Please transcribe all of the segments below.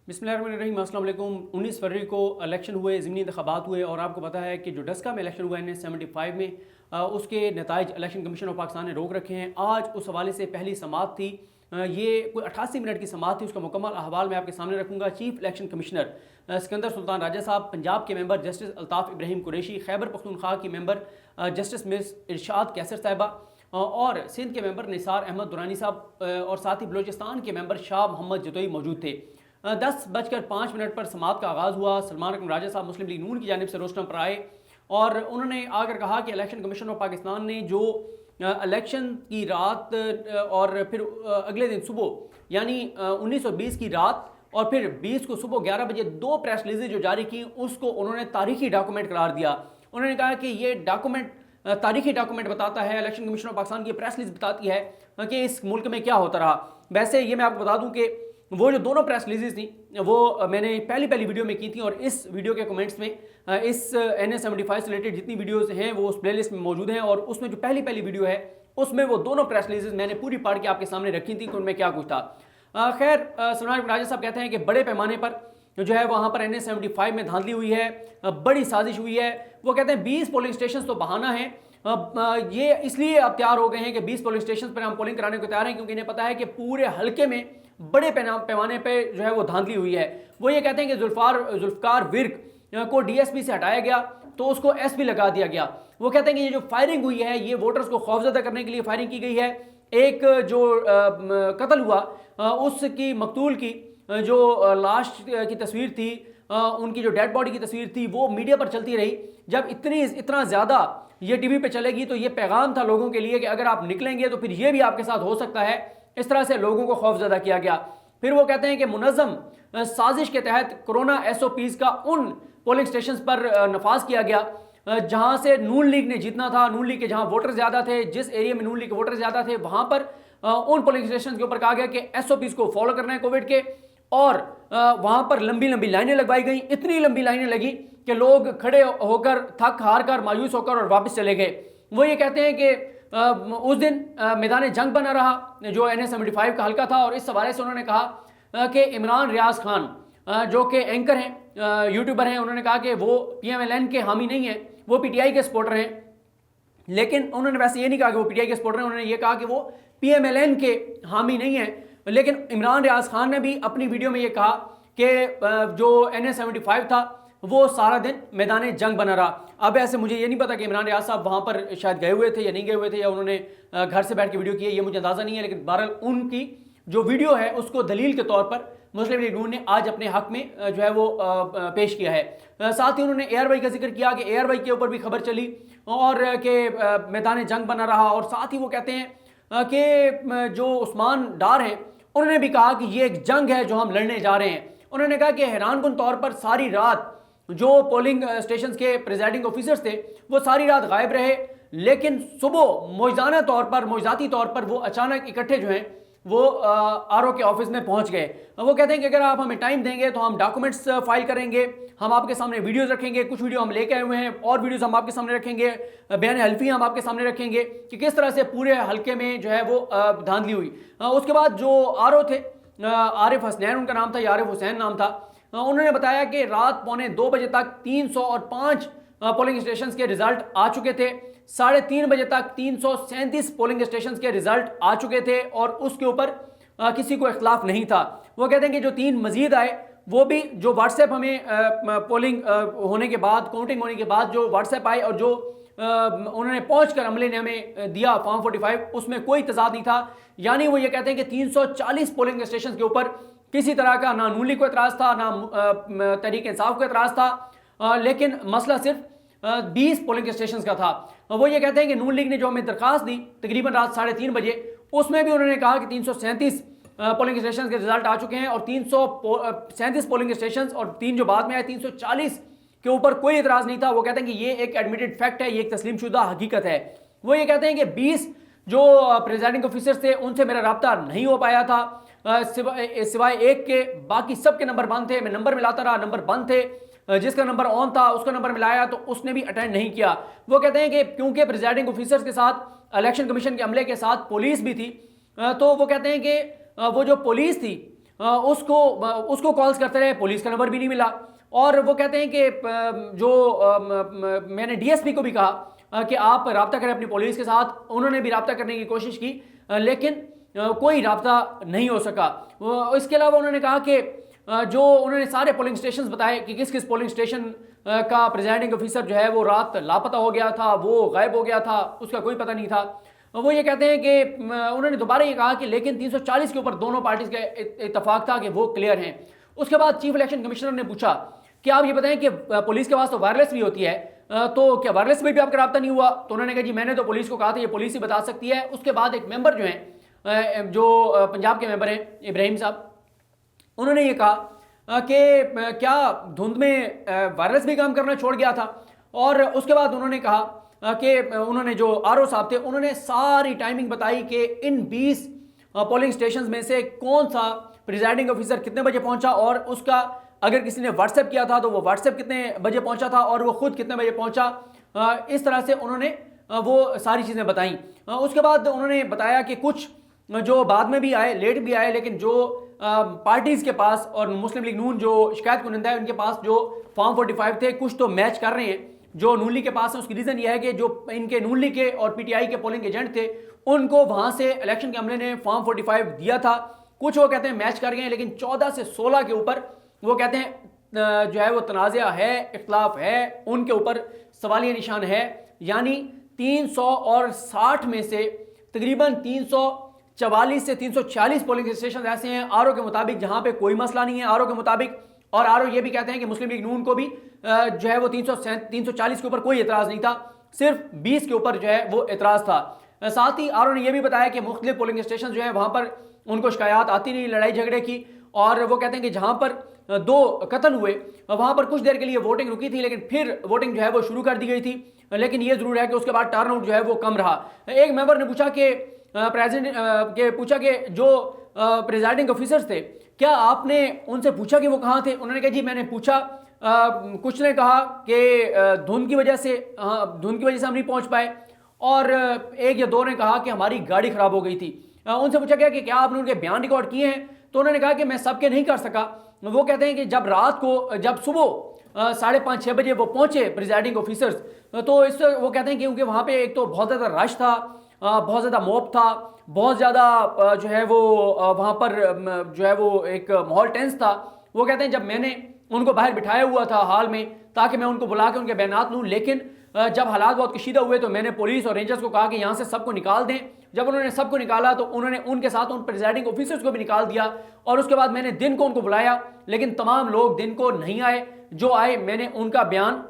बिस्मिल्लाहिर्रहमानिर्रहीम, अस्सलाम वालेकुम। 19 फरवरी को इलेक्शन हुए, ज़िमनी इंतखाबात हुए और आपको पता है कि जो डस्का में इलेक्शन हुआ है 75 में, उसके नताइज इलेक्शन कमीशन ऑफ पाकिस्तान ने रोक रखे हैं। आज उस हवाले से पहली समाअत थी, ये कोई 88 मिनट की समाअत थी। उसका मुकम्मल अहवाल मैं आपके सामने रखूँगा। Chief election commissioner Sikandar Sultan Raja साहब, पंजाब के मेंबर जस्टिस अल्ताफ़ इब्राहिम कुरैशी, खैबर पख्तूनख्वा की मेंबर जस्टिस मिस इरशाद कैसर साहिबा और सिंध के मेंबर निसार अहमद दुरानी साहब और साथ ही बलोचिस्तान के मेंबर शाह मोहम्मद जतोई मौजूद थे। 10:05 पर समाअत का आगाज़ हुआ। सलमान अकरम राजा साहब मुस्लिम लीग नून की जानिब से रोस्टम पर आए और उन्होंने आकर कहा कि इलेक्शन कमीशन ऑफ पाकिस्तान ने जो इलेक्शन की रात और फिर अगले दिन सुबह यानी 19 और 20 की रात और फिर 20 को सुबह 11 बजे 2 प्रेस रिलीजें जो जारी की, उसको उन्होंने तारीखी डॉक्यूमेंट करार दिया। उन्होंने कहा कि ये डॉक्यूमेंट तारीखी डॉक्यूमेंट बताता है, इलेक्शन कमीशन ऑफ पाकिस्तान की प्रेस रिलीज बताती है कि इस मुल्क में क्या होता रहा। वैसे ये मैं आपको बता दूं कि वो जो दोनों प्रेस रिलीजेस थी वो मैंने पहली वीडियो में की थी और इस वीडियो के कमेंट्स में इस NS-75 से रिलेटेड जितनी वीडियोस हैं वो उस प्लेलिस्ट में मौजूद हैं और उसमें जो पहली वीडियो है उसमें वो दोनों प्रेस रिलीजेस मैंने पूरी पढ़ के आपके सामने रखी थी कि उनमें क्या कुछ था। खैर, सलमान राजा साहब कहते हैं कि बड़े पैमाने पर जो है वहाँ पर NS-75 में धांधली हुई है, बड़ी साजिश हुई है। वो कहते हैं 20 पोलिंग स्टेशन तो बहाना है, ये इसलिए अब तैयार हो गए हैं कि 20 पोलिंग स्टेशन पर हम पोलिंग कराने को तैयार हैं क्योंकि इन्हें पता है कि पूरे हल्के में बड़े पैमाने पे जो है वो धांधली हुई है। वो ये कहते हैं कि जुल्फकार विर्क को DSP से हटाया गया तो उसको SP लगा दिया गया। वो कहते हैं कि ये जो फायरिंग हुई है ये वोटर्स को खौफजदा करने के लिए फायरिंग की गई है। एक जो कत्ल हुआ उसकी मकतूल की जो लाश की तस्वीर थी, उनकी जो डेड बॉडी की तस्वीर थी वो मीडिया पर चलती रही। जब इतना ज़्यादा ये TV पे चलेगी तो ये पैगाम था लोगों के लिए कि अगर आप निकलेंगे तो फिर ये भी आपके साथ हो सकता है। इस तरह से लोगों को खौफजदा किया गया। फिर वो कहते हैं कि मुनज़्ज़म साजिश के तहत कोरोना SOPs का उन पोलिंग स्टेशन पर नफाज किया गया जहां से नून लीग ने जीतना था। नून लीग के जहां वोटर ज़्यादा थे, जिस एरिया में नून लीग के वोटर ज़्यादा थे वहां पर उन पोलिंग स्टेशन के ऊपर कहा गया कि SOPs को फॉलो करना है कोविड के, और वहां पर लंबी लाइनें लगवाई गई। इतनी लंबी लाइनें लगी कि लोग खड़े होकर थक हार कर मायूस होकर और वापस चले गए। वो ये कहते हैं कि उस दिन मैदान जंग बना रहा जो NS-75 का हल्का था और इस हवाले से उन्होंने कहा कि इमरान रियाज खान जो कि एंकर हैं, यूट्यूबर हैं, उन्होंने कहा कि वो PMLN के हामी नहीं हैं, वो PTI के सपोर्टर हैं। लेकिन उन्होंने वैसे ये नहीं कहा कि वो PTI के सपोर्टर हैं, उन्होंने ये कहा कि वो PMLN के हामी नहीं हैं। लेकिन इमरान रियाज खान ने भी अपनी वीडियो में ये कहा कि जो NS-75 था वो सारा दिन मैदान जंग बना रहा। अब ऐसे मुझे ये नहीं पता कि इमरान रियाज साहब वहाँ पर शायद गए हुए थे या नहीं गए हुए थे या उन्होंने घर से बैठ के वीडियो की है, ये मुझे अंदाज़ा नहीं है। लेकिन बहरहाल उनकी जो वीडियो है उसको दलील के तौर पर मुस्लिम लीग नून ने आज अपने हक में जो है वो पेश किया है। साथ ही उन्होंने ARY का जिक्र किया कि ARY के ऊपर भी खबर चली और कि मैदान जंग बना रहा। और साथ ही वो कहते हैं कि जो उस्मान डार हैं उन्होंने भी कहा कि ये एक जंग है जो हम लड़ने जा रहे हैं। उन्होंने कहा कि हैरानकुन तौर पर सारी रात जो पोलिंग स्टेशन के प्रिजाइडिंग ऑफिसर्स थे वो सारी रात गायब रहे, लेकिन सुबह मौजाती तौर पर वो अचानक इकट्ठे जो हैं वो RO के ऑफिस में पहुंच गए। वो कहते हैं कि अगर आप हमें टाइम देंगे तो हम डॉक्यूमेंट्स फाइल करेंगे, हम आपके सामने वीडियोस रखेंगे, कुछ वीडियो हम लेके आए हुए हैं और वीडियोस हम आपके सामने रखेंगे, बयान हल्फी हम आपके सामने रखेंगे कि किस तरह से पूरे हल्के में जो है वो धांधली हुई। उसके बाद जो RO थे, आरिफ हसनैन उनका नाम था या आरिफ हुसैन नाम था, उन्होंने बताया कि रात 1:45 बजे तक 305 पोलिंग स्टेशन के रिजल्ट आ चुके थे। 3:30 बजे तक 337 पोलिंग स्टेशन के रिजल्ट आ चुके थे और उसके ऊपर किसी को इख्तलाफ नहीं था। वो कहते हैं कि जो 3 मजीद आए वो भी जो व्हाट्सएप हमें पोलिंग होने के बाद, काउंटिंग होने के बाद जो व्हाट्सएप आए और जो उन्होंने पहुँच कर अमले ने हमें दिया फॉर्म 45, उसमें कोई तजाद नहीं था। यानी वो ये कहते हैं कि 340 पोलिंग स्टेशन के ऊपर किसी तरह का ना नून लीग को एतराज़ था ना तहरीक इंसाफ को एतराज़ था, लेकिन मसला सिर्फ 20 पोलिंग स्टेशन का था। वो ये कहते हैं कि नून लीग ने जो हमें दरख्वास्त दी तकरीबन रात 3:30 बजे, उसमें भी उन्होंने कहा कि 337 पोलिंग स्टेशन के रिजल्ट आ चुके हैं और 337 पोलिंग स्टेशन और 3 जो बाद में आए 340 के ऊपर कोई एतराज़ नहीं था। वो कहते हैं कि ये एक एडमिटेड फैक्ट है, ये एक तस्लीम शुदा हकीकत है। वो ये कहते हैं कि 20 जो प्रेजाइडिंग ऑफिसर्स थे उनसे मेरा रब्ता नहीं हो पाया था, सिवाय एक के बाकी सबके नंबर बंद थे। मैं नंबर मिलाता रहा, नंबर बंद थे। जिसका नंबर ऑन था उसका नंबर मिलाया तो उसने भी अटेंड नहीं किया। वो कहते हैं कि क्योंकि प्रेजाइडिंग ऑफिसर्स के साथ इलेक्शन कमीशन के अमले के साथ पुलिस भी थी, तो वो कहते हैं कि वो जो पुलिस थी उसको कॉल्स करते रहे, पुलिस का नंबर भी नहीं मिला। और वो कहते हैं कि मैंने डीएसपी को भी कहा कि आप रब्ता करें अपनी पुलिस के साथ। उन्होंने भी रब्ता करने की कोशिश की, लेकिन कोई रब्ता नहीं हो सका। इसके अलावा उन्होंने कहा कि जो उन्होंने सारे पोलिंग स्टेशन बताए कि किस किस पोलिंग स्टेशन का प्रिजाइडिंग ऑफिसर जो है वो रात लापता हो गया था, वो गायब हो गया था, उसका कोई पता नहीं था। वो ये कहते हैं कि उन्होंने दोबारा ये कहा कि लेकिन 340 के ऊपर दोनों पार्टीज का इत्तेफाक था कि वो क्लियर हैं। उसके बाद चीफ इलेक्शन कमिश्नर ने पूछा कि आप ये बताएं कि पुलिस के पास तो वायरलेस भी होती है, तो क्या वायरलेस में भी आपका रब्ता नहीं हुआ? तो उन्होंने कहा जी मैंने तो पुलिस को कहा था, ये पुलिस ही बता सकती है। उसके बाद एक मेंबर जो हैं, जो पंजाब के मेंबर हैं इब्राहिम साहब, उन्होंने ये कहा कि क्या धुंध में वायरलेस भी काम करना छोड़ गया था। और उसके बाद उन्होंने कहा कि उन्होंने जो आरओ साहब थे उन्होंने सारी टाइमिंग बताई कि इन 20 पोलिंग स्टेशन में से कौन सा प्रिजाइडिंग ऑफिसर कितने बजे पहुंचा, और उसका अगर किसी ने व्हाट्सएप किया था तो वो व्हाट्सएप कितने बजे पहुंचा था, और वो खुद कितने बजे पहुंचा। इस तरह से उन्होंने वो सारी चीज़ें बताई। उसके बाद उन्होंने बताया कि कुछ जो बाद में भी आए, लेट भी आए, लेकिन जो पार्टीज के पास और मुस्लिम लीग नून जो शिकायत कुनिंदा है उनके पास जो फॉर्म 45 थे कुछ तो मैच कर रहे हैं जो नून लीग के पास है। उसकी रीज़न यह है कि जो इनके नून लीग के और पीटीआई के पोलिंग एजेंट थे उनको वहां से इलेक्शन के अमले ने फॉर्म 45 दिया था। कुछ वो कहते हैं मैच कर गए हैं, लेकिन 14 से 16 के ऊपर वो कहते हैं जो है वो तनाज़ा है, इख्तलाफ है, उनके ऊपर सवालिया निशान है। यानी 360 में से तकरीबन 344 से 346 पोलिंग स्टेशन ऐसे हैं आरओ के मुताबिक जहां पे कोई मसला नहीं है आरओ के मुताबिक। और आरओ ये भी कहते हैं कि मुस्लिम लीग नून को भी जो है वो 340 के ऊपर कोई एतराज़ नहीं था, सिर्फ 20 के ऊपर जो है वो एतराज़ था। साथ ही आरओ ने यह भी बताया कि मुख्तलिफ पोलिंग स्टेशन जो है वहां पर उनको शिकायत आती नहीं लड़ाई झगड़े की, और वो कहते हैं कि जहां पर 2 कत्ल हुए वहां पर कुछ देर के लिए वोटिंग रुकी थी, लेकिन फिर वोटिंग जो है वो शुरू कर दी गई थी। लेकिन ये जरूर है कि उसके बाद टर्नआउट जो है वो कम रहा। एक मेंबर ने पूछा कि जो प्रिजाइडिंग ऑफिसर्स थे क्या आपने उनसे पूछा कि वो कहाँ थे? उन्होंने कहा जी मैंने पूछा, कुछ ने कहा कि धुंध की वजह से हम नहीं पहुंच पाए, और एक या दो ने कहा कि हमारी गाड़ी खराब हो गई थी। उनसे पूछा गया कि क्या आपने उनके बयान रिकॉर्ड किए हैं? तो उन्होंने कहा कि मैं सबके नहीं कर सका। वो कहते हैं कि जब सुबह 5:30-6 बजे वो पहुंचे प्रिजाइडिंग ऑफिसर्स, तो इस वो कहते हैं कि क्योंकि वहाँ पे एक तो बहुत ज़्यादा रश था, बहुत ज़्यादा मॉब था, बहुत ज़्यादा जो है वो वहाँ पर जो है वो एक माहौल टेंस था। वो कहते हैं जब मैंने उनको बाहर बिठाया हुआ था हॉल में ताकि मैं उनको बुला के उनके बयानात लूँ, लेकिन जब हालात बहुत कशीदा हुए तो मैंने पुलिस और रेंजर्स को कहा कि यहाँ से सबको निकाल दें। जब उन्होंने सबको निकाला तो उन्होंने उनके साथ उन प्रिजाइडिंग ऑफिसर्स को भी निकाल दिया, और उसके बाद मैंने दिन को उनको बुलाया, लेकिन तमाम लोग दिन को नहीं आए। जो आए मैंने उनका बयान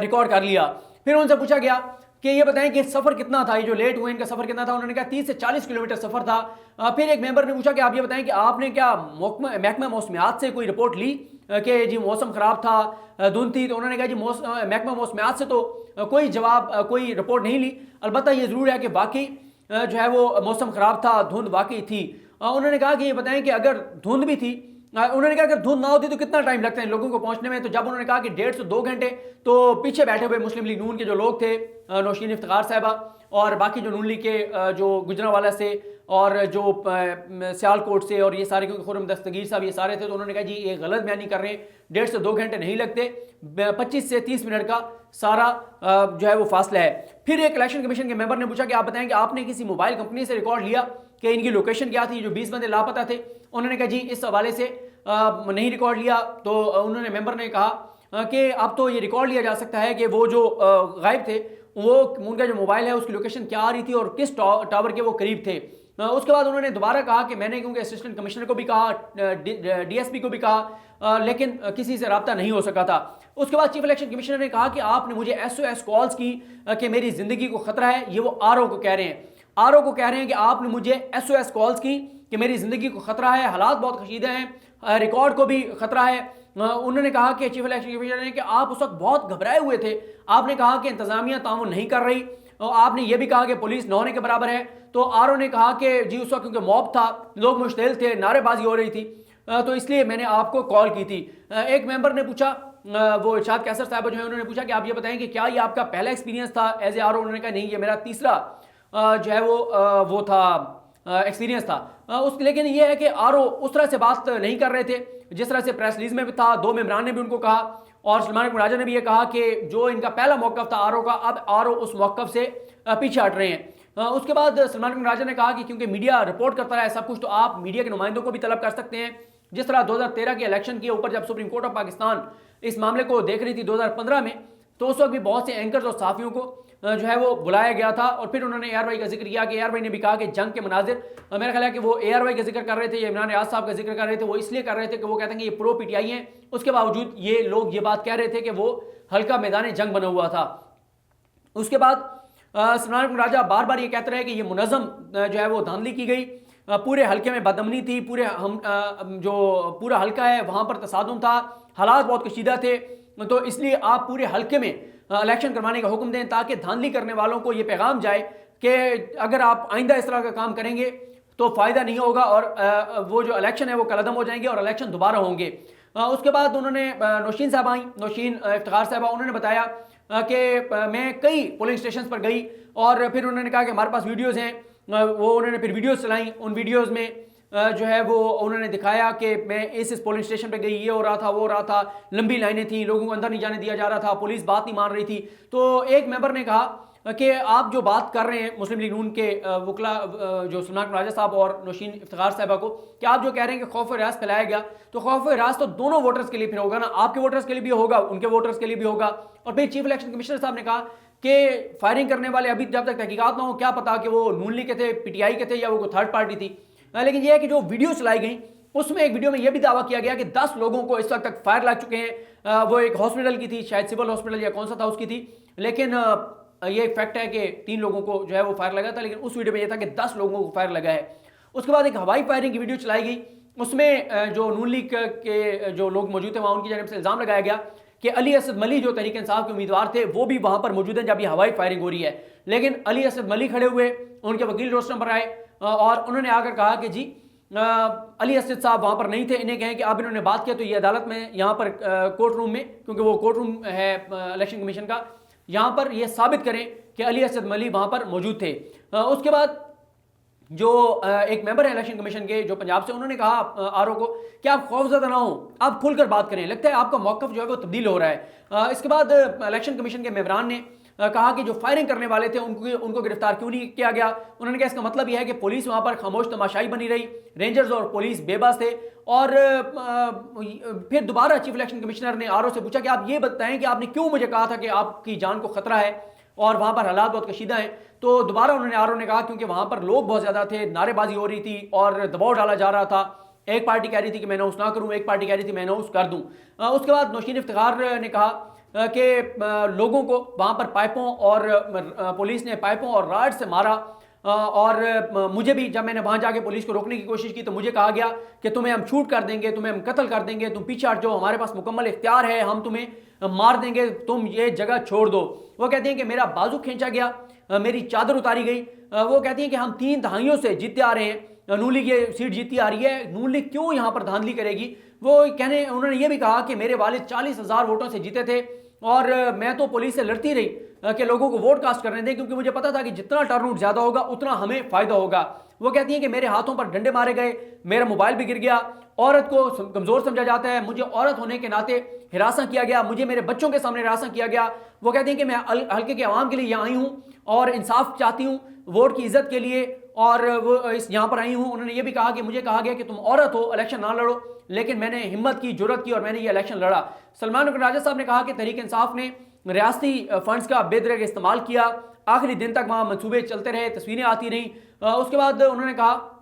रिकॉर्ड कर लिया। फिर उनसे पूछा गया कि ये बताएं कि सफ़र कितना था, ये जो लेट हुए इनका सफ़र कितना था? उन्होंने कहा 30 से 40 किलोमीटर सफ़र था। फिर एक मेंबर ने पूछा कि आप ये बताएं कि आपने क्या महकमा मौसमियात से कोई रिपोर्ट ली कि जी मौसम ख़राब था, धुंध थी? तो उन्होंने कहा जी महकमा मौसमियात से तो कोई रिपोर्ट नहीं ली। अलबत्ता ये ज़रूर है कि वाकई जो है वो मौसम ख़राब था, धुंध वाकई थी। उन्होंने कहा कि ये बताएं कि अगर धुंध भी थी, उन्होंने कहा अगर धुंध ना होती तो कितना टाइम लगता है लोगों को पहुंचने में? तो जब उन्होंने कहा कि 1.5 से 2 घंटे, तो पीछे बैठे हुए मुस्लिम लीग नून के जो लोग थे, नौशीन इफ्तिखार साहबा और बाकी जो नून लीग के जो गुजरांवाला से और जो सियालकोट से और ये सारे, क्योंकि खुर्रम दस्तगीर साहब ये सारे थे, तो उन्होंने कहा जी ये गलत बयानी कर रहे हैं, 1.5 से 2 घंटे नहीं लगते, 25 से 30 मिनट का सारा जो है वो फासला है। फिर एक इलेक्शन कमीशन के मेंबर ने पूछा कि आप बताएं कि आपने किसी मोबाइल कंपनी से रिकॉर्ड लिया कि इनकी लोकेशन क्या थी, जो 20 बंदे लापता थे? उन्होंने कहा जी इस हवाले से नहीं रिकॉर्ड लिया। तो उन्होंने मेंबर ने कहा कि अब तो ये रिकॉर्ड लिया जा सकता है कि वो जो गायब थे वो उनका जो मोबाइल है उसकी लोकेशन क्या आ रही थी और किस टावर के वो करीब थे। उसके बाद उन्होंने दोबारा कहा कि मैंने क्योंकि असिस्टेंट कमिश्नर को भी कहा, डीएसपी को भी कहा, लेकिन किसी से रब्ता नहीं हो सका था। उसके बाद चीफ इलेक्शन कमिश्नर ने कहा कि आपने मुझे SOS कॉल्स की कि मेरी ज़िंदगी को ख़तरा है। ये वो आरओ को कह रहे हैं, आरओ को कह रहे हैं कि आपने मुझे SOS कॉल्स की कि मेरी ज़िंदगी को ख़तरा है, हालात बहुत कशीदे हैं, रिकॉर्ड को भी ख़तरा है। उन्होंने कहा कि चीफ इलेक्शन कमिश्नर ने कि आप उस वक्त बहुत घबराए हुए थे, आपने कहा कि इंतज़ामिया ताउन नहीं कर रही, और आपने ये भी कहा कि पुलिस न होने के बराबर है। तो आरओ ने कहा कि जी उस वक्त क्योंकि मॉब था, लोग मुश्तिल थे, नारेबाजी हो रही थी, तो इसलिए मैंने आपको कॉल की थी। एक मेंबर ने पूछा, वो इरशाद कैसर साहब जो है, उन्होंने पूछा कि आप ये बताएं कि क्या ये आपका पहला एक्सपीरियंस था एज ए आरओ? उन्होंने कहा नहीं, ये मेरा तीसरा जो है वो था एक्सपीरियंस था उस, लेकिन ये है कि आरओ उस तरह से बात नहीं कर रहे थे जिस तरह से प्रेस रिलीज में भी था। दो मेंबरान ने भी उनको कहा और सलमान राजा ने भी ये कहा कि जो इनका पहला मौकफ था आरओ का, अब आरओ उस मौकफ से पीछे हट रहे हैं। उसके बाद सलमान राजा ने कहा कि क्योंकि मीडिया रिपोर्ट करता है सब कुछ, तो आप मीडिया के नुमाइंदों को भी तलब कर सकते हैं। जिस तरह 2013 के इलेक्शन के ऊपर जब सुप्रीम कोर्ट ऑफ पाकिस्तान इस मामले को देख रही थी 2015 में, तो उस वक्त भी बहुत से एंकर्स और साफियों को जो है वो बुलाया गया था और फिर उन्होंने ARY का जिक्र किया कि ARY ने भी कहा कि जंग के मनाजिर, मेरा ख्याल है कि वो ARY का जिक्र कर रहे थे या इमरान रियाज साहब का जिक्र कर रहे थे, वो इसलिए कर रहे थे कि वो कहते हैं कि ये प्रो PTI हैं, उसके बावजूद ये लोग ये बात कह रहे थे कि वो हल्का मैदान जंग बना हुआ था। उसके बाद सलमान राजा बार बार ये कहते रहे कि ये मुनज़्ज़म जो है वो धांधली की गई, पूरे हल्के में बदअमनी थी, पूरे हम जो पूरा हल्का है वहाँ पर तसादुम था, हालात बहुत कशीदा थे, तो इसलिए आप पूरे हल्के में इलेक्शन करवाने का हुक्म दें ताकि धांधली करने वालों को ये पैगाम जाए कि अगर आप आइंदा इस तरह का काम करेंगे तो फ़ायदा नहीं होगा और वो जो इलेक्शन है वो कलअदम हो जाएंगे और इलेक्शन दोबारा होंगे। उसके बाद उन्होंने नौशीन साहब आई, नौशीन इफ्तिखार साहबा, उन्होंने बताया कि मैं कई पोलिंग स्टेशन पर गई और फिर उन्होंने कहा कि हमारे पास वीडियोज़ हैं, वो उन्होंने फिर वीडियोज़ चलाई। उन वीडियोज़ में जो है वो उन्होंने दिखाया कि मैं इस पोलिंग स्टेशन पे गई, ये हो रहा था, वो हो रहा था, लंबी लाइनें थी, लोगों को अंदर नहीं जाने दिया जा रहा था, पुलिस बात नहीं मान रही थी। तो एक मेंबर ने कहा कि आप जो बात कर रहे हैं मुस्लिम लीग नून के वकला जो सलमान राजा साहब और नौशीन इफ्तिखार साहबा को, कि आप जो कह रहे हैं कि खौफ राज फैलाया गया, तो खौफ राज तो दोनों वोटर्स के लिए फिर होगा ना, आपके वोटर्स के लिए भी होगा, उनके वोटर्स के लिए भी होगा। और फिर चीफ इलेक्शन कमिश्नर साहब ने कहा कि फायरिंग करने वाले अभी जब तक तहकीकात ना हो, क्या पता कि वो नून लीग के थे, PTI के थे या वो कोई थर्ड पार्टी थी। लेकिन यह है कि जो वीडियो चलाई गई उसमें एक वीडियो में यह भी दावा किया गया कि 10 लोगों को इस वक्त तक फायर लग चुके हैं। वो एक हॉस्पिटल की थी, शायद सिविल हॉस्पिटल या कौन सा था उसकी थी, लेकिन ये फैक्ट है कि 3 लोगों को जो है वो फायर लगा था, लेकिन उस वीडियो में यह था कि 10 लोगों को फायर लगा है। उसके बाद एक हवाई फायरिंग की वीडियो चलाई गई, उसमें जो नून लीग के जो लोग मौजूद थे वहाँ उनकी जानिब से इल्ज़ाम लगाया गया कि अली असद मली जो तहरीक इंसाफ के उम्मीदवार थे वो भी वहाँ पर मौजूद हैं जब ये हवाई फायरिंग हो रही है। लेकिन अली असद मली खड़े हुए, उनके वकील रोस्टम पर आए और उन्होंने आकर कहा कि जी अली असद साहब वहाँ पर नहीं थे, इन्हें कहें कि अब इन्होंने बात किया तो ये अदालत में यहाँ पर कोर्ट रूम में, क्योंकि वो कोर्ट रूम है इलेक्शन कमीशन का, यहाँ पर ये साबित करें कि अली असद मली वहाँ पर मौजूद थे। उसके बाद जो एक मेंबर है इलेक्शन कमीशन के जो पंजाब से, उन्होंने कहा आरओ को कि आप खौफजदा ना हो, आप खुलकर बात करें, लगता है आपका मौक़िफ़ जो है वो तब्दील हो रहा है। इसके बाद इलेक्शन कमीशन के मेंबरान ने कहा कि जो फायरिंग करने वाले थे उनको गिरफ्तार क्यों नहीं किया गया। उन्होंने कहा इसका मतलब यह है कि पुलिस वहाँ पर खामोश तमाशाई बनी रही, रेंजर्स और पुलिस बेबस थे। और फिर दोबारा चीफ इलेक्शन कमिश्नर ने आरओ से पूछा कि आप ये बताएं कि आपने क्यों मुझे कहा था कि आपकी जान को खतरा है और वहाँ पर हालात बहुत कशीदा हैं। तो दोबारा उन्होंने आरओ ने कहा क्योंकि वहाँ पर लोग बहुत ज़्यादा थे, नारेबाजी हो रही थी और दबाव डाला जा रहा था, एक पार्टी कह रही थी कि मैं अनाउंस ना करूँ, एक पार्टी कह रही थी मैं अनाउंस कर दूँ। उसके बाद नौशीन इफ्तिखार ने कहा कि लोगों को वहाँ पर पाइपों और पुलिस ने पाइपों और राड से मारा और मुझे भी जब मैंने वहाँ जाके पुलिस को रोकने की कोशिश की तो मुझे कहा गया कि तुम्हें हम शूट कर देंगे, तुम्हें हम कत्ल कर देंगे, तुम पीछे हट जाओ, हमारे पास मुकम्मल इख्तियार है, हम तुम्हें मार देंगे, तुम ये जगह छोड़ दो। वो कहती हैं कि मेरा बाजू खींचा गया, मेरी चादर उतारी गई। वो कहती हैं कि हम 3 दहाइयों से जीतते आ रहे हैं, नून लीग ये सीट जीती आ रही है, नून लीग क्यों यहाँ पर धांधली करेगी। वो उन्होंने ये भी कहा कि मेरे वालिद 40,000 वोटों से जीते थे और मैं तो पुलिस से लड़ती रही कि लोगों को वोट कास्ट करने दें, क्योंकि मुझे पता था कि जितना टर्नआउट ज़्यादा होगा उतना हमें फ़ायदा होगा। वो कहती हैं कि मेरे हाथों पर डंडे मारे गए, मेरा मोबाइल भी गिर गया, औरत को कमज़ोर समझा जाता है, मुझे औरत होने के नाते हिरासा किया गया, मुझे मेरे बच्चों के सामने हिरासा किया गया। वो कहती हैं कि मैं हल्के के अवाम के लिए यहाँ आई हूँ और इंसाफ चाहती हूँ, वोट की इज्जत के लिए, और वो इस यहाँ पर आई हूँ। उन्होंने ये भी कहा कि मुझे कहा गया कि तुम औरत हो, इलेक्शन ना लड़ो, लेकिन मैंने हिम्मत की, जुर्रत की और मैंने ये इलेक्शन लड़ा। सलमान राजा साहब ने कहा कि तहरीक इंसाफ ने रियासती फंड्स का बेदरग इस्तेमाल किया, आखिरी दिन तक वहाँ मनसूबे चलते रहे, तस्वीरें आती रहीं। उसके बाद उन्होंने कहा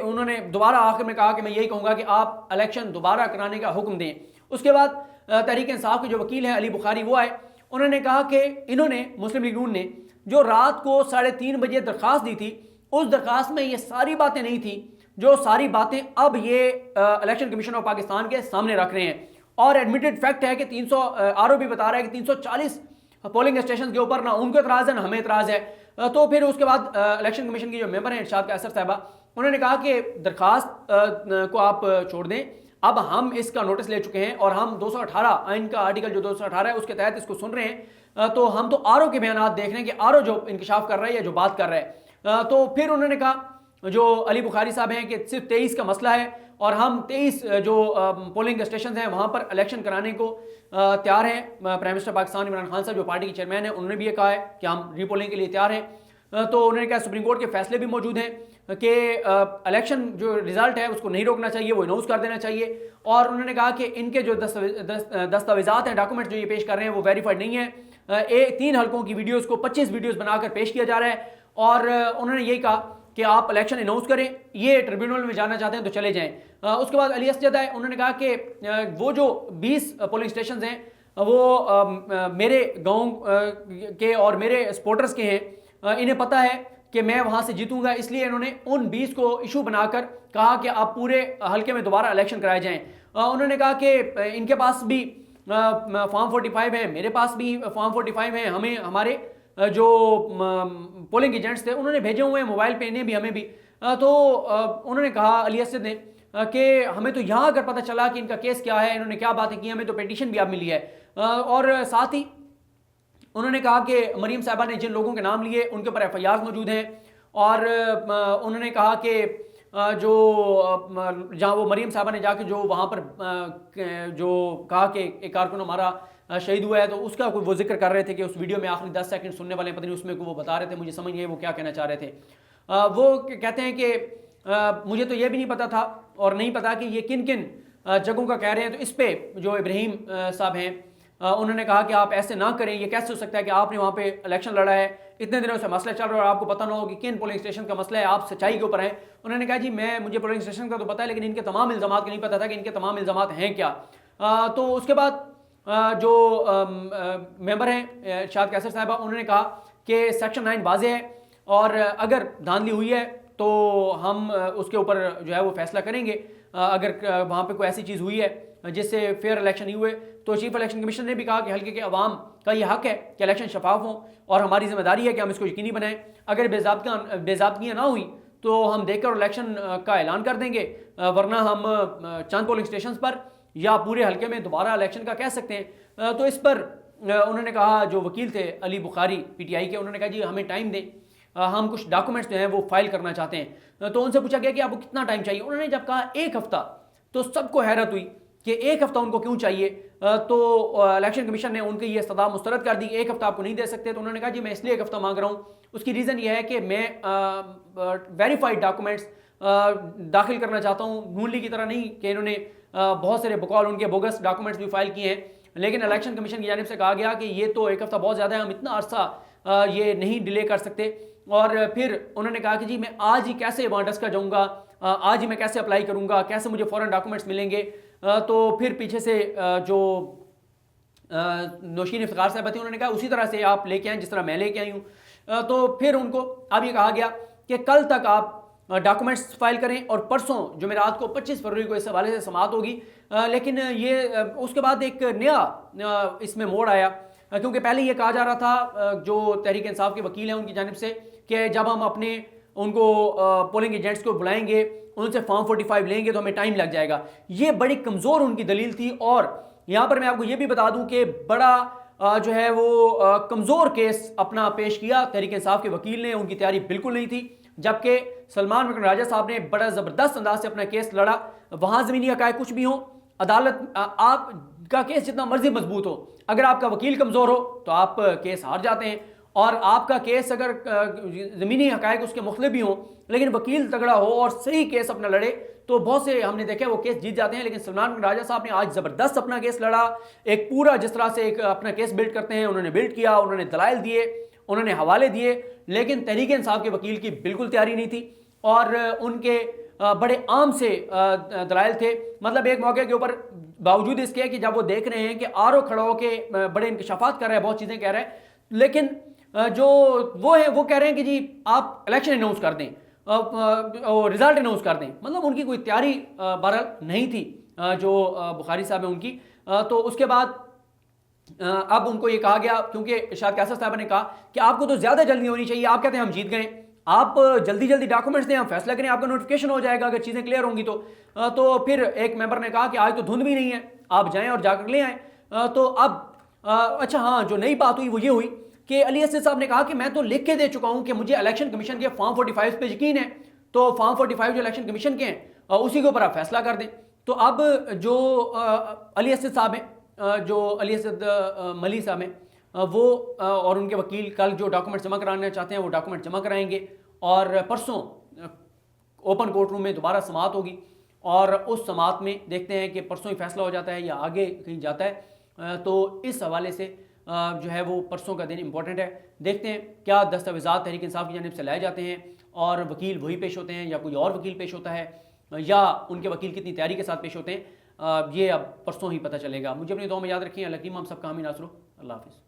उन्होंने दोबारा आखिर में कहा कि मैं यही कहूँगा कि आप इलेक्शन दोबारा कराने का हुक्म दें। उसके बाद तहरीक इंसाफ के जो वकील हैं अली बुखारी वो आए, उन्होंने कहा कि इन्होंने मुस्लिम लीग नून ने जो रात को 3:30 बजे दरख्वास्त दी थी, उस दरख्वास्त में ये सारी बातें नहीं थी जो सारी बातें अब ये इलेक्शन कमीशन ऑफ पाकिस्तान के सामने रख रहे हैं। और एडमिटेड फैक्ट है कि 300 आरओ भी बता रहा है कि 340 पोलिंग स्टेशन के ऊपर ना उनको एतराज़ है ना हमें एतराज़ है। तो फिर उसके बाद इलेक्शन कमीशन की जो मेंबर हैं इरशाद कैसर साहबा, उन्होंने कहा कि दरख्वास्त को आप छोड़ दें, अब हम इसका नोटिस ले चुके हैं और हम 218 आइन का आर्टिकल जो 218 है उसके तहत इसको सुन रहे हैं। तो हम तो आरओ के बयान देख रहे हैं कि आरओ जो इंकशाफ कर रहा है या जो बात कर रहा है। तो फिर उन्होंने कहा जो अली बुखारी साहब हैं कि सिर्फ 23 का मसला है और हम 23 जो पोलिंग स्टेशन हैं वहाँ पर इलेक्शन कराने को तैयार हैं। प्राइम मिनिस्टर पाकिस्तान इमरान खान साहब जो पार्टी के चेयरमैन हैं उन्होंने भी ये कहा है कि हम रीपोलिंग के लिए तैयार हैं। तो उन्होंने कहा सुप्रीम कोर्ट के फैसले भी मौजूद हैं कि इलेक्शन जो रिजल्ट है उसको नहीं रोकना चाहिए, वो अनाउंस कर देना चाहिए। और उन्होंने कहा कि इनके जो दस्तावेजात हैं, डॉक्यूमेंट जो ये पेश कर रहे हैं वो वेरीफाइड नहीं है। 3 हल्कों की वीडियोज़ को 25 वीडियोज़ बनाकर पेश किया जा रहा है। और उन्होंने यही कहा कि आप इलेक्शन अनाउंस करें, ये ट्रिब्यूनल में जाना चाहते हैं तो चले जाएं। उसके बाद अली असजद है, उन्होंने कहा कि वो जो 20 पोलिंग स्टेशन हैं वो मेरे गांव के और मेरे सपोर्टर्स के हैं, इन्हें पता है कि मैं वहां से जीतूंगा, इसलिए इन्होंने उन 20 को इशू बनाकर कहा कि आप पूरे हल्के में दोबारा इलेक्शन कराए जाएं। उन्होंने कहा कि इनके पास भी फॉर्म 45 है, मेरे पास भी फॉर्म 45 है, हमें हमारे जो पोलिंग एजेंट्स थे उन्होंने भेजे हुए हैं मोबाइल पे, इन्हें भी हमें भी। तो उन्होंने कहा अली असद ने कि हमें तो यहाँ अगर पता चला कि इनका केस क्या है, इन्होंने क्या बातें की, हमें तो पिटीशन भी अब मिली है। और साथ ही उन्होंने कहा कि मरीम साहिबा ने जिन लोगों के नाम लिए उनके ऊपर FIR मौजूद हैं। और उन्होंने कहा कि जो जहाँ वो मरीम साहिबा ने जाके जो वहाँ पर जो कहा कि एक कारकुन हमारा शहीद हुआ है तो उसका वो जिक्र कर रहे थे कि उस वीडियो में आखिरी 10 सेकंड सुनने वाले पता नहीं उसमें वो बता रहे थे, मुझे समझ नहीं है वो क्या कहना चाह रहे थे। वो कहते हैं कि मुझे तो ये भी नहीं पता था और नहीं पता कि ये किन किन जगहों का कह रहे हैं। तो इस पर जो इब्राहिम साहब हैं उन्होंने कहा कि आप ऐसे ना करें, ये कैसे हो सकता है कि आपने वहाँ पे इलेक्शन लड़ा है, इतने दिनों से मसला चल रहा है और आपको पता ना हो कि किन पोलिंग स्टेशन का मसला है, आप सच्चाई के ऊपर हैं। उन्होंने कहा जी मुझे पोलिंग स्टेशन का तो पता है लेकिन इनके तमाम इल्ज़ामात का नहीं पता था कि इनके तमाम इल्ज़ामात हैं क्या। तो उसके बाद जो मेंबर हैं इरशाद कैसर साहिबा, उन्होंने कहा कि सेक्शन 9 वाज़ेह है और अगर धांधली हुई है तो हम उसके ऊपर जो है वो फैसला करेंगे। अगर वहाँ पे कोई ऐसी चीज़ हुई है जिससे फेयर इलेक्शन नहीं हुए तो चीफ इलेक्शन कमीशन ने भी कहा कि हल्के के अवाम का ये हक है कि इलेक्शन शफाफ हों और हमारी जिम्मेदारी है कि हम इसको यकीनी बनाएं। अगर बेज़ाब्तियाँ ना हुई तो हम देखकर इलेक्शन का ऐलान कर देंगे, वरना हम चंद पोलिंग स्टेशन पर या पूरे हल्के में दोबारा इलेक्शन का कह सकते हैं। तो इस पर उन्होंने कहा, जो वकील थे अली बुखारी PTI के, उन्होंने कहा जी हमें टाइम दें, हम कुछ डॉक्यूमेंट्स जो हैं वो फाइल करना चाहते हैं। तो उनसे पूछा गया कि आपको कितना टाइम चाहिए। उन्होंने जब कहा 1 हफ्ता तो सबको हैरत हुई कि 1 हफ्ता उनको क्यों चाहिए। तो इलेक्शन कमीशन ने उनकी ये इस्तदा मुस्तरद कर दी, 1 हफ्ता आपको नहीं दे सकते। तो उन्होंने कहा जी मैं इसलिए 1 हफ्ता मांग रहा हूँ, उसकी रीज़न ये है कि मैं वेरीफाइड डॉक्यूमेंट्स दाखिल करना चाहता हूँ, नून लीग की तरह नहीं कि इन्होंने बहुत सारे बकौल उनके बोगस डॉक्यूमेंट्स भी फाइल किए हैं। लेकिन इलेक्शन कमीशन की जानिब से कहा गया कि ये तो 1 हफ्ता बहुत ज़्यादा है, हम इतना अरसा ये नहीं डिले कर सकते। और फिर उन्होंने कहा कि जी मैं आज ही कैसे वहाँ डस्का जाऊँगा, आज ही मैं कैसे अप्लाई करूँगा, कैसे मुझे फ़ौरन डॉक्यूमेंट्स मिलेंगे। तो फिर पीछे से जो नौशीन इफ्तिखार साहब थी उन्होंने कहा उसी तरह से आप लेके आएँ जिस तरह मैं लेके आई हूँ। तो फिर उनको अब ये कहा गया कि कल तक आप डॉक्यूमेंट्स फाइल करें और परसों जुमेरात को 25 फरवरी को इस हवाले से समाअत होगी। लेकिन ये उसके बाद एक नया इसमें मोड़ आया, क्योंकि पहले ये कहा जा रहा था जो तहरीक इंसाफ के वकील हैं उनकी जानिब से कि जब हम अपने उनको पोलिंग एजेंट्स को बुलाएंगे, उनसे फॉर्म 45 लेंगे तो हमें टाइम लग जाएगा। ये बड़ी कमज़ोर उनकी दलील थी। और यहाँ पर मैं आपको ये भी बता दूँ कि बड़ा जो है वो कमज़ोर केस अपना पेश किया तहरीक इंसाफ के वकील ने, उनकी तैयारी बिल्कुल नहीं थी। जबकि सलमान मकन राजा साहब ने बड़ा ज़बरदस्त अंदाज से अपना केस लड़ा। वहाँ ज़मीनी हक़ाइक़ कुछ भी हो, अदालत आपका केस जितना मर्जी मजबूत हो, अगर आपका वकील कमज़ोर हो तो आप केस हार जाते हैं। और आपका केस अगर ज़मीनी हक़ाइक़ उसके मुख्तलिफ भी हों लेकिन वकील तगड़ा हो और सही केस अपना लड़े तो बहुत से हमने देखे वो केस जीत जाते हैं। लेकिन सलमान मकन राजा साहब ने आज ज़बरदस्त अपना केस लड़ा, एक पूरा जिस तरह से एक अपना केस बिल्ड करते हैं उन्होंने बिल्ड किया, उन्होंने दलाइल दिए, उन्होंने हवाले दिए। लेकिन तहरीक इंसाफ के वकील की बिल्कुल तैयारी नहीं थी और उनके बड़े आम से दलाइल थे। मतलब एक मौके के ऊपर बावजूद इसके कि जब वो देख रहे हैं कि RO खड़ा होकर बड़े इंकशाफात कर रहे हैं, बहुत चीज़ें कह रहे हैं, लेकिन जो वो है वो कह रहे हैं कि जी आप इलेक्शन अनाउंस कर दें और रिजल्ट अनाउंस कर दें। मतलब उनकी कोई तैयारी बहरहाल नहीं थी जो बुखारी साहब है उनकी। तो उसके बाद अब उनको ये कहा गया, क्योंकि इरशाद कैसर साहब ने कहा कि आपको तो ज़्यादा जल्दी होनी चाहिए, आप कहते हैं हम जीत गए, आप जल्दी जल्दी डॉक्यूमेंट्स दें, हम फैसला करें, आपका नोटिफिकेशन हो जाएगा अगर चीज़ें क्लियर होंगी तो फिर एक मेंबर ने कहा कि आज तो धुंध भी नहीं है, आप जाएं और जाकर ले आएँ। तो अब अच्छा हाँ, जो नई बात हुई वो ये हुई कि अली असद साहब ने कहा कि मैं तो लिख के दे चुका हूं कि मुझे इलेक्शन कमीशन के फॉर्म 45 पे यकीन है, तो फॉर्म 45 जो इलेक्शन कमीशन के हैं उसी के ऊपर आप फैसला कर दें। तो अब जो अली असद साहब हैं, जो अली असद मली साहब हैं, वो और उनके वकील कल जो डॉक्यूमेंट जमा कराना चाहते हैं वो डॉक्यूमेंट जमा कराएंगे और परसों ओपन कोर्ट रूम में दोबारा समाअत होगी और उस समाअत में देखते हैं कि परसों ही फैसला हो जाता है या आगे कहीं जाता है। तो इस हवाले से जो है वो परसों का दिन इंपॉर्टेंट है। देखते हैं क्या दस्तावेज़ात तहरीक इंसाफ की जानिब से लाए जाते हैं और वकील वही पेश होते हैं या कोई और वकील पेश होता है या उनके वकील कितनी तैयारी के साथ पेश होते हैं, ये अब परसों ही पता चलेगा। मुझे अपनी दुआ में याद रखिए। अल्लाह हम सबका हामी नासरो। अल्लाह हाफिज़।